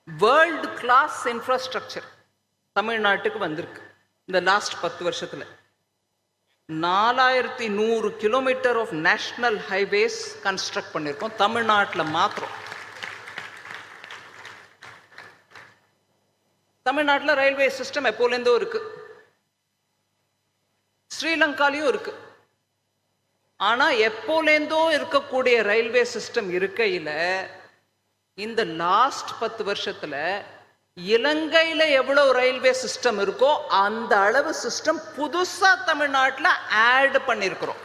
World class infrastructure தமிழ்நாட்டுக்கு வந்திருக்கு இந்த லாஸ்ட் 10 வருஷத்துல. 4100 kilometre of national highways construct பண்ணியிருக்கோம் தமிழ்நாட்டில் மாத்திரம். தமிழ்நாட்டில் ரயில்வே சிஸ்டம் எப்போலேருந்தோ இருக்கு, ஸ்ரீலங்காலையும் இருக்கு. ஆனா எப்போலேருந்தோ இருக்கக்கூடிய ரயில்வே சிஸ்டம் இருக்கையில இந்த லாஸ்ட் 10 வருஷத்துல இலங்கையில எவ்வளவு ரயில்வே சிஸ்டம் இருக்கோ அந்த அளவு சிஸ்டம் புதுசா தமிழ்நாட்டில் ஆட் பண்ணிருக்கிறோம்.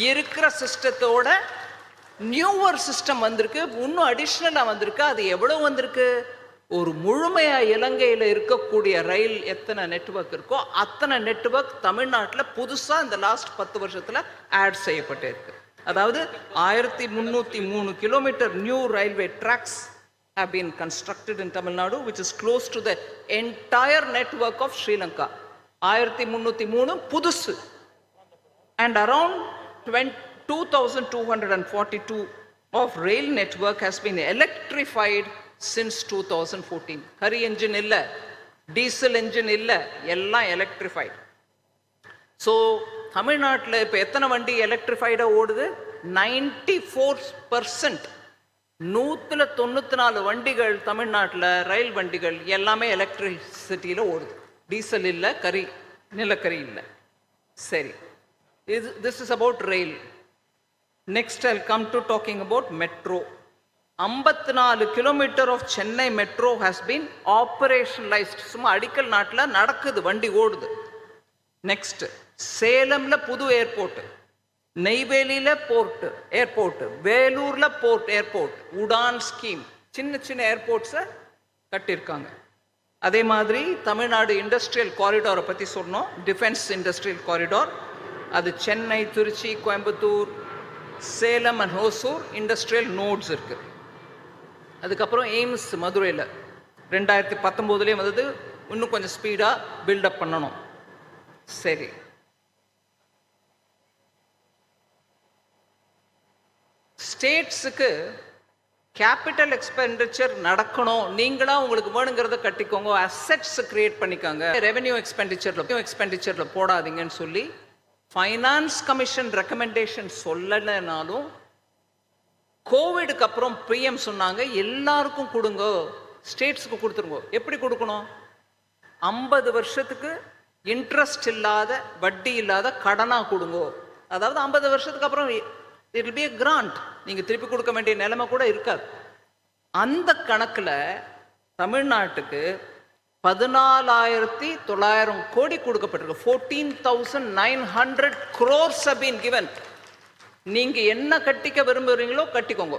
இருக்கிற சிஸ்டத்தோட நியூவர் சிஸ்டம் வந்திருக்கு, இன்னும் அடிஷ்னலா வந்திருக்கு. அது எவ்வளவு வந்திருக்கு? ஒரு முழுமையா இலங்கையில இருக்கக்கூடிய ரயில் எத்தனை நெட்வொர்க் இருக்கோ அத்தனை நெட்வொர்க் தமிழ்நாட்டில் புதுசா இந்த லாஸ்ட் 10 வருஷத்துல ஆட் செய்யப்பட்டிருக்கு. அதாவது 1303 kilometre new railway tracks have been constructed in Tamil Nadu, which is close to the entire network of Sri Lanka. 1303 புதுசு. And around 2242 of rail network has been electrified since 2014. Curry engine illa, diesel engine illa, எல்லாம் electrified. So Tamil Nadu இப்ப எத்தனை வண்டி electrified ஓடுது? 94%. 194 வண்டிகள் தமிழ்நாட்டில் ரயில் வண்டிகள் எல்லாமே எலக்ட்ரிசிட்டியில் ஓடுது. டீசல் இல்லை, கரி நிலக்கரி இல்லை. சரி, this is about rail. Next I'll come to talking about metro. 54 kilometer of Chennai metro has been operationalized. சும்மா அடிக்கல் நாட்டில் நடக்குது, வண்டி ஓடுது. நெக்ஸ்ட் சேலம்ல புது ஏர்போர்ட், நெய்வேலியில போர்ட் ஏர்போர்ட், வேலூர்ல போர்ட் ஏர்போர்ட், உடான் ஸ்கீம், சின்ன சின்ன ஏர்போர்ட்ஸை கட்டியிருக்காங்க. அதே மாதிரி தமிழ்நாடு இண்டஸ்ட்ரியல் காரிடாரை பற்றி சொன்னோம், டிஃபென்ஸ் இண்டஸ்ட்ரியல் காரிடார். அது Chennai, Trichy, Coimbatore, Salem and Hosur industrial nodes இருக்கு. அதுக்கப்புறம் எய்ம்ஸ் மதுரையில் 2019 வந்தது, இன்னும் கொஞ்சம் ஸ்பீடாக பில்டப் பண்ணணும். சரி, ஸ்டேட்ஸுக்கு கேபிட்டல் எக்ஸ்பெண்டிச்சர் நடக்கணும், நீங்களா உங்களுக்கு வேணுங்கிறத கட்டிக்கோங்க, அசெட்ஸ் கிரியேட் பண்ணிக்கோங்க, ரெவென்யூ எக்ஸ்பெண்டிச்சர்ல போடாதீங்கன்னு சொல்லி ஃபைனான்ஸ் கமிஷன் ரெக்கமெண்டேஷன் சொல்லலைனாலும் கோவிடுக்கு அப்புறம் பிஎம் சொன்னாங்க எல்லாருக்கும் கொடுங்க, ஸ்டேட்ஸுக்கு கொடுத்துருங்க. எப்படி கொடுக்கணும்? 50 வருஷத்துக்கு இன்ட்ரெஸ்ட் இல்லாத, வட்டி இல்லாத கடனா கொடுங்க. அதாவது 50 வருஷத்துக்கு அப்புறம் it will be a grant, நீங்க திருப்பி கொடுக்க வேண்டிய நிலைமை கூட இருக்காது. அந்த கணக்குல தமிழ்நாட்டுக்கு 14,900 கோடி கொடுக்கப்பட்டிருக்கு. 14,900 crores have been given. நீங்க என்ன கட்டிக்க விரும்புறீங்களோ கட்டிக்கோங்க.